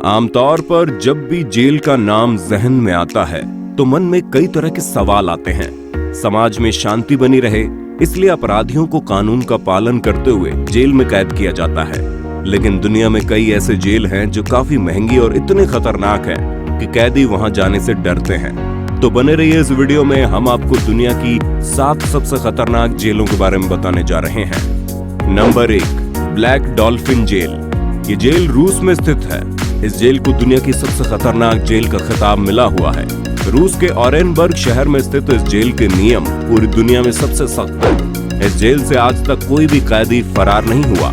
आमतौर पर जब भी जेल का नाम जहन में आता है तो मन में कई तरह के सवाल आते हैं। समाज में शांति बनी रहे इसलिए अपराधियों को कानून का पालन करते हुए जेल में कैद किया जाता है, लेकिन दुनिया में कई ऐसे जेल हैं जो काफी महंगी और इतने खतरनाक हैं कि कैदी वहां जाने से डरते हैं। तो बने रहिए इस वीडियो में, हम आपको दुनिया की 7 सबसे खतरनाक जेलों के बारे में बताने जा रहे हैं। Number 1, black dolphin jail. ये जेल रूस में स्थित है। इस जेल को दुनिया की सबसे खतरनाक जेल का खिताब मिला हुआ है। रूस के ऑरेनबर्ग शहर में स्थित इस जेल के नियम पूरी दुनिया में सबसे सख्त हैं। इस जेल से आज तक कोई भी कैदी फरार नहीं हुआ।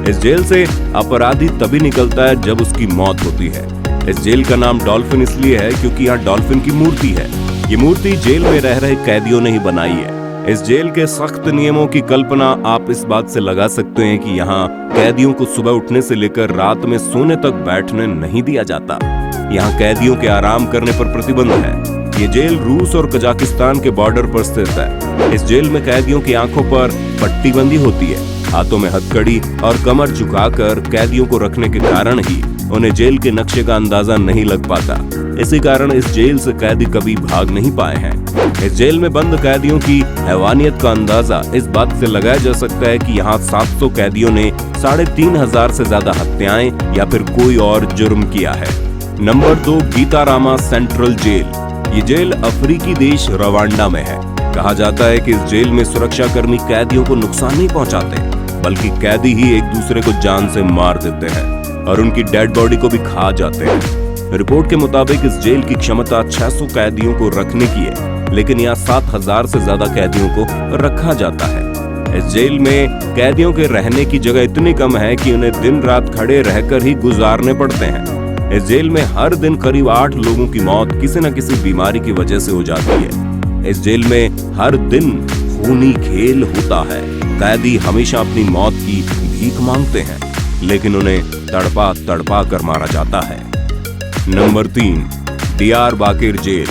इस जेल से अपराधी तभी निकलता है जब उसकी मौत होती है। इस जेल का नाम डॉल्फिन इसलिए है क्योंकि यहाँ डॉल्फिन की मूर्ति है। ये मूर्ति जेल में रह रहे कैदियों ने ही बनाई है। इस जेल के सख्त नियमों की कल्पना आप इस बात से लगा सकते हैं कि यहाँ कैदियों को सुबह उठने से लेकर रात में सोने तक बैठने नहीं दिया जाता। यहाँ कैदियों के आराम करने पर प्रतिबंध है। ये जेल रूस और कजाकिस्तान के बॉर्डर पर स्थित है। इस जेल में कैदियों की आंखों पर पट्टी बंदी होती है। हाथों में हथकड़ी और कमर झुकाकर कैदियों को रखने के कारण ही उन्हें जेल के नक्शे का अंदाजा नहीं लग पाता। इसी कारण इस जेल से कैदी कभी भाग नहीं पाए हैं। इस जेल में बंद कैदियों की हैवानियत का अंदाजा इस बात से लगाया जा सकता है कि यहाँ 700 कैदियों ने 3500 से ज्यादा हत्याएं या फिर कोई और जुर्म किया है। नंबर 2, गीतारामा सेंट्रल जेल। ये जेल अफ्रीकी देश रवांडा में है। कहा जाता है कि इस जेल में सुरक्षाकर्मी कैदियों को नुकसान नहीं पहुंचाते, बल्कि कैदी ही एक दूसरे को जान से मार देते हैं और उनकी डेड बॉडी को भी खा जाते हैं। रिपोर्ट के मुताबिक इस जेल की क्षमता 600 कैदियों को रखने की है, लेकिन यहाँ 7000 से ज्यादा कैदियों को रखा जाता है। इस जेल में कैदियों के रहने की जगह इतनी कम है कि उन्हें दिन रात खड़े रहकर ही गुजारने पड़ते हैं। इस जेल में हर दिन करीब 8 लोगों की मौत किसी न किसी बीमारी की वजह से हो जाती है। इस जेल में हर दिन खूनी खेल होता है। कैदी हमेशा अपनी मौत की भीख मांगते हैं, लेकिन उन्हें तड़पा तड़पा कर मारा जाता है। Number 3, डियारबाकिर jail.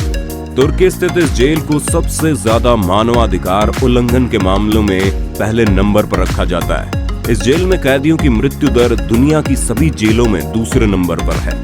तुर्की स्थित इस जेल को सबसे ज्यादा मानवाधिकार उल्लंघन के मामलों में पहले नंबर पर रखा जाता है। इस जेल में कैदियों की मृत्यु दर दुनिया की सभी जेलों में दूसरे नंबर पर है।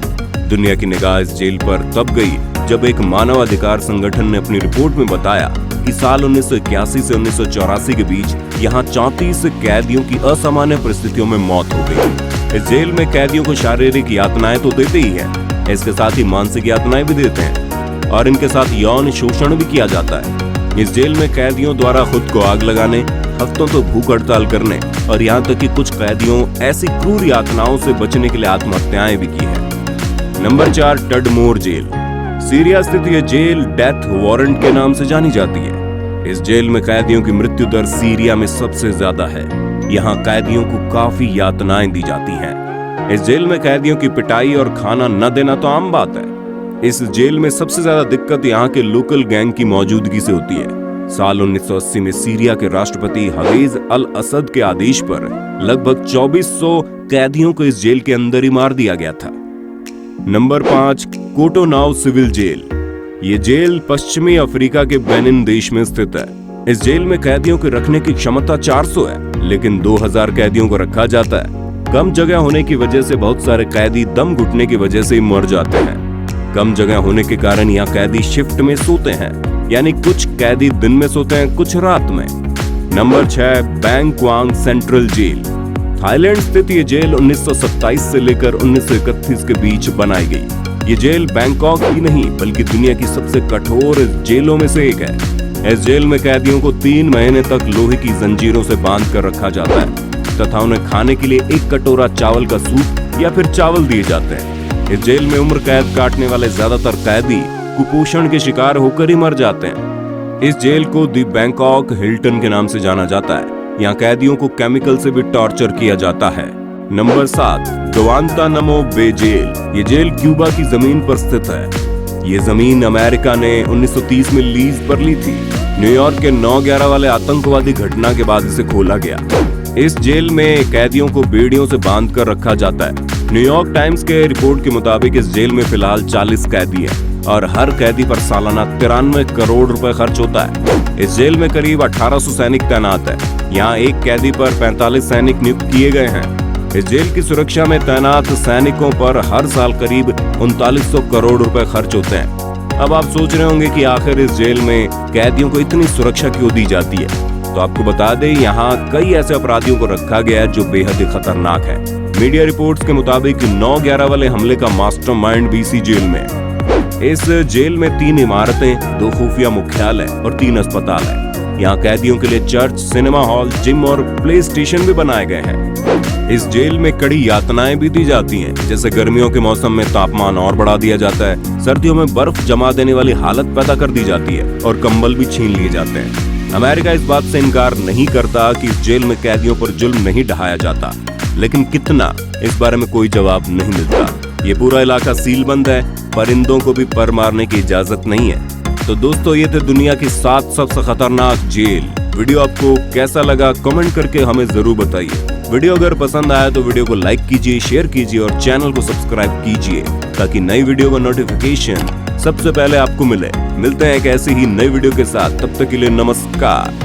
दुनिया की निगाह इस जेल पर तब गई जब एक मानवाधिकार संगठन ने अपनी रिपोर्ट में बताया कि साल 1981 से 1984 के बीच यहाँ 34 कैदियों की असामान्य परिस्थितियों में मौत हो गई। इस जेल में कैदियों को शारीरिक यातनाएं तो देते ही है, इसके साथ ही मानसिक यातनाएं भी देते हैं और इनके साथ यौन शोषण भी किया जाता है। इस जेल में कैदियों द्वारा खुद को आग लगाने, हफ्तों तो भूख हड़ताल करने और यहाँ तक कि कुछ कैदियों ऐसी क्रूर यातनाओं से बचने के लिए आत्महत्याएं भी की है। Number 4, टडमोर jail. सीरिया स्थित यह जेल डेथ वारंट के नाम से जानी जाती है। इस जेल में कैदियों की मृत्यु दर सीरिया में सबसे ज्यादा है। यहाँ कैदियों को काफी यातनाएं दी जाती हैं। इस जेल में कैदियों की पिटाई और खाना न देना तो आम बात है। इस जेल में सबसे ज्यादा दिक्कत यहाँ के लोकल गैंग की मौजूदगी से होती है। साल 1980 में सीरिया के राष्ट्रपति हफीज अल असद के आदेश पर लगभग 2400 कैदियों को इस जेल के अंदर ही मार दिया गया था। नंबर 5, कोटोनाउ सिविल जेल। ये जेल पश्चिमी अफ्रीका के बेनिन देश में स्थित है। इस जेल में कैदियों के रखने की क्षमता 400 है, लेकिन 2000 कैदियों को रखा जाता है। कम जगह होने की वजह से बहुत सारे कैदी दम घुटने की वजह से मर जाते हैं। कम जगह होने के कारण यहाँ कैदी शिफ्ट में सोते हैं, यानी कुछ कैदी दिन में सोते हैं, कुछ रात में। नंबर 6, बैंक्वांग सेंट्रल जेल। थाईलैंड स्थित ये जेल 1927 से लेकर 1931 के बीच बनाई गई। ये जेल बैंकॉक ही नहीं बल्कि दुनिया की सबसे कठोर जेलों में से एक है। इस जेल में कैदियों को 3 महीने तक लोहे की जंजीरों से बांध कर रखा जाता है तथा उन्हें खाने के लिए 1 कटोरा चावल का सूप या फिर चावल दिए जाते हैं। इस जेल में उम्र कैद काटने वाले ज्यादातर कैदी कुपोषण के शिकार होकर ही मर जाते हैं। इस जेल को दी बैंकॉक हिल्टन के नाम से जाना जाता है। यहाँ कैदियों को केमिकल से भी टॉर्चर किया जाता है। Number 7, Guantanamo Bay jail. ये जेल क्यूबा की जमीन पर स्थित है। ये जमीन अमेरिका ने 1930 में लीज पर ली थी। न्यूयॉर्क के 9/11 वाले आतंकवादी घटना के बाद इसे खोला गया। इस जेल में कैदियों को बेड़ियों से बांध कर रखा जाता है। न्यूयॉर्क टाइम्स के रिपोर्ट के मुताबिक इस जेल में फिलहाल 40 कैदी हैं और हर कैदी पर सालाना 93 करोड़ रुपए खर्च होता है। इस जेल में करीब 1800 सैनिक तैनात है। यहाँ एक कैदी पर 45 सैनिक नियुक्त किए गए हैं। इस जेल की सुरक्षा में तैनात सैनिकों पर हर साल करीब 3900 करोड़ रुपए खर्च होते हैं। अब आप सोच रहे होंगे कि आखिर इस जेल में कैदियों को इतनी सुरक्षा क्यों दी जाती है। तो आपको बता दें, यहाँ कई ऐसे अपराधियों को रखा गया है जो बेहद ही खतरनाक है। मीडिया रिपोर्ट्स के मुताबिक 9/11 वाले हमले का मास्टरमाइंड भी इसी जेल में है। इस जेल में 3 इमारतें, 2 खुफिया मुख्यालय और 3 अस्पताल है। यहाँ कैदियों के लिए चर्च, सिनेमा हॉल, जिम और प्ले स्टेशन भी बनाए गए हैं। इस जेल में कड़ी यातनाएं भी दी जाती हैं, जैसे गर्मियों के मौसम में तापमान और बढ़ा दिया जाता है, सर्दियों में बर्फ जमा देने वाली हालत पैदा कर दी जाती है और कंबल भी छीन लिए जाते हैं। अमेरिका इस बात से इनकार नहीं करता कि इस जेल में कैदियों पर जुल्म नहीं ढहाया जाता, लेकिन कितना, इस बारे में कोई जवाब नहीं मिलता। ये पूरा इलाका सीलबंद है, परिंदों को भी पर मारने की इजाजत नहीं है। तो दोस्तों, ये थे दुनिया की 7 सबसे खतरनाक जेल। वीडियो आपको कैसा लगा कमेंट करके हमें जरूर बताइए। वीडियो अगर पसंद आया तो वीडियो को लाइक कीजिए, शेयर कीजिए और चैनल को सब्सक्राइब कीजिए ताकि नई वीडियो का नोटिफिकेशन सबसे पहले आपको मिले। मिलते हैं एक ऐसी ही नई वीडियो के साथ, तब तक के लिए नमस्कार।